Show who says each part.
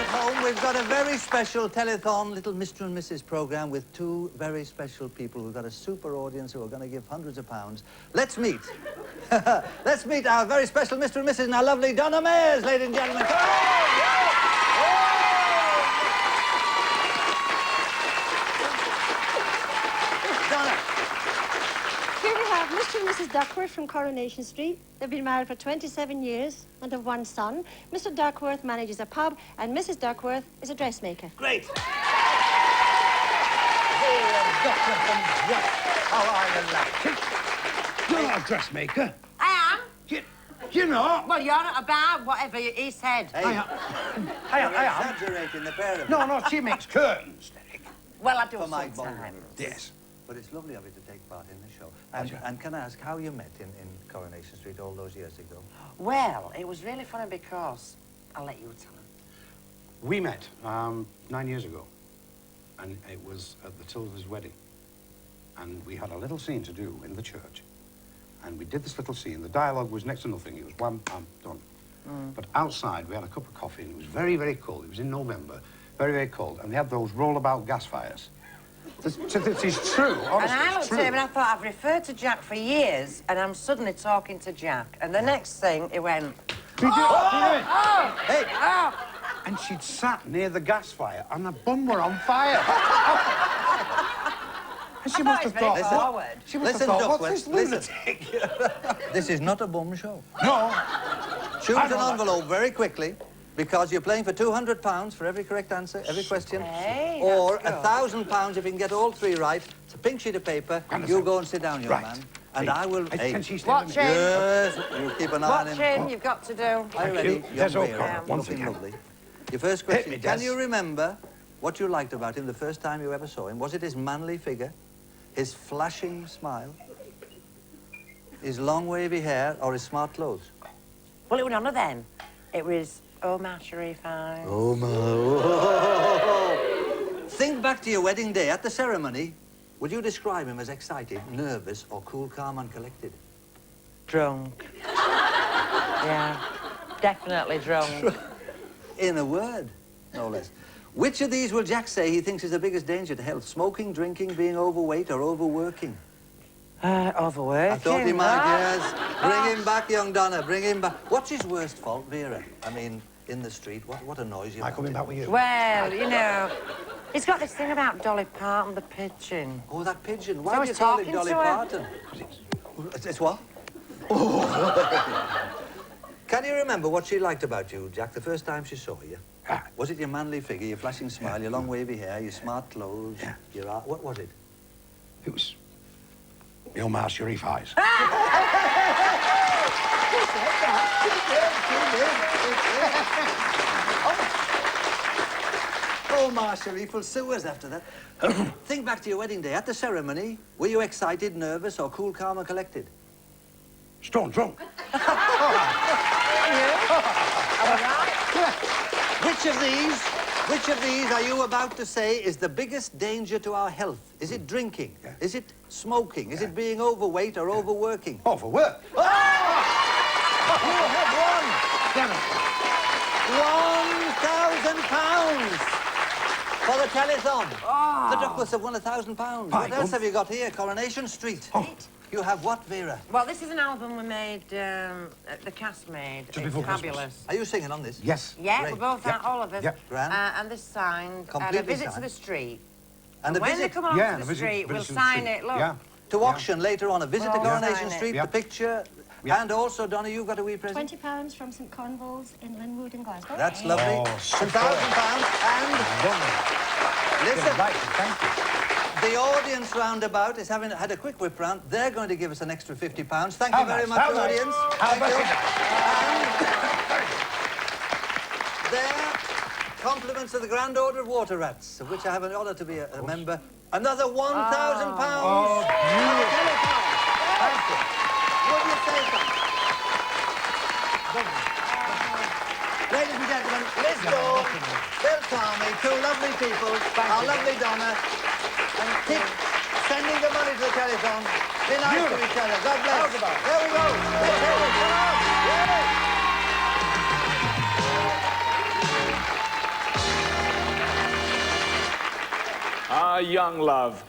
Speaker 1: right home, we've got a very special telethon, little Mr. and Mrs. program with two very special people. We've got a super audience who are going to give hundreds of pounds. Let's meet. Let's meet our very special Mr. and Mrs. and our lovely Donna Mayers, ladies and gentlemen. Come on! Donna.
Speaker 2: Here we have Mr. and Mrs. Duckworth from Coronation Street. They've been married for 27 years and have one son. Mr. Duckworth manages a pub and Mrs. Duckworth is a dressmaker.
Speaker 1: Great. How are you, lad?
Speaker 3: You're not a dressmaker.
Speaker 4: I am.
Speaker 3: You're not.
Speaker 4: Well, you're not about whatever he said.
Speaker 1: Hey,
Speaker 3: I am.
Speaker 1: exaggerating the pair of you.
Speaker 3: No, she makes curtains, Derek.
Speaker 4: Well, I do
Speaker 1: For Mike
Speaker 4: sometimes.
Speaker 3: Yes.
Speaker 1: But it's lovely of you to take part in the show.
Speaker 3: Pleasure.
Speaker 1: And can I ask how you met in Coronation Street all those years ago?
Speaker 4: Well, it was really funny because... I'll let you tell him.
Speaker 3: We met 9 years ago, and it was at the Tilda's wedding. And we had a little scene to do in the church. And we did this little scene. The dialogue was next to nothing. It was wham, bam, done. But outside, we had a cup of coffee, and it was very, very cold. It was in November, very, very cold. And they had those rollabout gas fires. This is true, honestly.
Speaker 4: And I looked at him and I thought, I've referred to Jack for years, and I'm suddenly talking to Jack. And the next thing, he went...
Speaker 1: Hey!
Speaker 4: Oh!
Speaker 3: And she'd sat near the gas fire, and the bum were on fire. And she must have thought...
Speaker 4: Very forward.
Speaker 3: She must
Speaker 1: Listen,
Speaker 3: have thought,
Speaker 1: Duckworth,
Speaker 3: what's this lunatic?
Speaker 1: This is not a bum show.
Speaker 3: No.
Speaker 1: Choose an envelope very quickly, because you're playing for £200 for every correct answer, every question.
Speaker 4: Hey,
Speaker 1: or
Speaker 4: that's good.
Speaker 1: £1,000 if you can get all three right. It's a pink sheet of paper. You go and sit down, young
Speaker 4: Right.
Speaker 1: man. And I will...
Speaker 3: Can she stay
Speaker 4: Watch
Speaker 3: with me?
Speaker 4: him.
Speaker 1: Yes, you keep an eye on
Speaker 4: Watch
Speaker 1: him.
Speaker 4: him, you've got to do.
Speaker 1: Are you ready?
Speaker 3: There's
Speaker 1: Young
Speaker 3: O'Connor,
Speaker 1: Vera,
Speaker 3: once
Speaker 1: looking
Speaker 3: again.
Speaker 1: lovely. Your first question,
Speaker 3: me,
Speaker 1: can
Speaker 3: Des.
Speaker 1: you remember what you liked about him the first time you ever saw him? Was it his manly figure, his flashing smile, his long wavy hair, or his smart clothes?
Speaker 4: Well, it was none of them. It was, oh, my Sharif eyes.
Speaker 1: Oh, my... Think back to your wedding day. At the ceremony, would you describe him as excited, nervous, or cool, calm, and collected?
Speaker 4: Drunk. Yeah, definitely drunk.
Speaker 1: In a word, no less. Which of these will Jack say he thinks is the biggest danger to health? Smoking, drinking, being overweight, or overworking?
Speaker 4: Overworking.
Speaker 1: I thought he might,
Speaker 4: huh?
Speaker 1: yes. Bring him back, young Donna, bring him back. What's his worst fault, Vera? I mean, in the street, what annoys you
Speaker 3: Am I
Speaker 1: about
Speaker 3: coming
Speaker 1: him?
Speaker 3: back with you?
Speaker 4: Well, you know, he's got this thing about Dolly Parton, the pigeon.
Speaker 1: Oh, that pigeon.
Speaker 4: So
Speaker 1: Why do you
Speaker 4: he's
Speaker 1: call it
Speaker 4: talking
Speaker 1: Dolly
Speaker 4: to her.
Speaker 1: Parton? It's what? Oh. Can you remember what she liked about you, Jack, the first time she saw you? Was it your manly figure, your flashing smile, your long wavy hair, your smart clothes, your art? What was it?
Speaker 3: It was... Your Omar Sharif eyes.
Speaker 1: Omar Sharif will sue us after that. Think back to your wedding day. At the ceremony, were you excited, nervous, or cool, calm, and collected?
Speaker 3: Stone drunk.
Speaker 1: Which of these are you about to say is the biggest danger to our health? Is it drinking?
Speaker 3: Yeah.
Speaker 1: Is it smoking? Is it being overweight or overworking?
Speaker 3: Overwork.
Speaker 1: You have won £1,000 for the telethon. The Duckworths have won £1,000. What else have you got here? Coronation Street. You have what, Vera?
Speaker 4: Well, this is an album we made, the cast made.
Speaker 3: Just
Speaker 4: It's
Speaker 3: before
Speaker 4: fabulous.
Speaker 3: Christmas.
Speaker 1: Are you singing on this?
Speaker 3: Yes.
Speaker 4: Yeah,
Speaker 1: Great.
Speaker 4: we're both out, all of us.
Speaker 3: Yep.
Speaker 1: Grand.
Speaker 4: And this signed. And a
Speaker 1: Completely
Speaker 4: visit to
Speaker 1: signed.
Speaker 4: the street.
Speaker 1: And the
Speaker 4: when
Speaker 1: visit
Speaker 4: they come
Speaker 3: Yeah,
Speaker 4: onto
Speaker 3: and
Speaker 4: the
Speaker 3: a visit-
Speaker 4: street, we'll
Speaker 3: visit to the
Speaker 4: sign
Speaker 3: street.
Speaker 4: it. Look.
Speaker 3: Yeah.
Speaker 1: to auction later on, a visit to
Speaker 4: Well,
Speaker 1: Coronation
Speaker 4: sign it.
Speaker 1: Street,
Speaker 3: Yeah.
Speaker 1: the picture,
Speaker 3: Yeah.
Speaker 1: and also, Donna, you've got a wee present.
Speaker 2: £20 from St Conval's in Linwood in Glasgow.
Speaker 1: That's lovely.
Speaker 3: Oh,
Speaker 1: £1,000 and listen,
Speaker 3: Right, thank you.
Speaker 1: the audience roundabout is having had a quick whip round. They're going to give us an extra £50. Thank
Speaker 3: How
Speaker 1: you very
Speaker 3: nice,
Speaker 1: much,
Speaker 3: how nice.
Speaker 1: audience.
Speaker 3: How
Speaker 1: Thank you.
Speaker 3: nice.
Speaker 1: And their compliments of the Grand Order of Water Rats, of which I have an honour to be a member. Another £1,000.
Speaker 3: Oh, beautiful.
Speaker 1: Thank you. Would you say so? Ladies and gentlemen, Liz Dawn, Bill Tarmey, two lovely people, our lovely Donna, and keep sending the money to the telethon. Be nice to each other. God bless. There we go. Let's hear it. Come on. Yay.
Speaker 5: Our young love.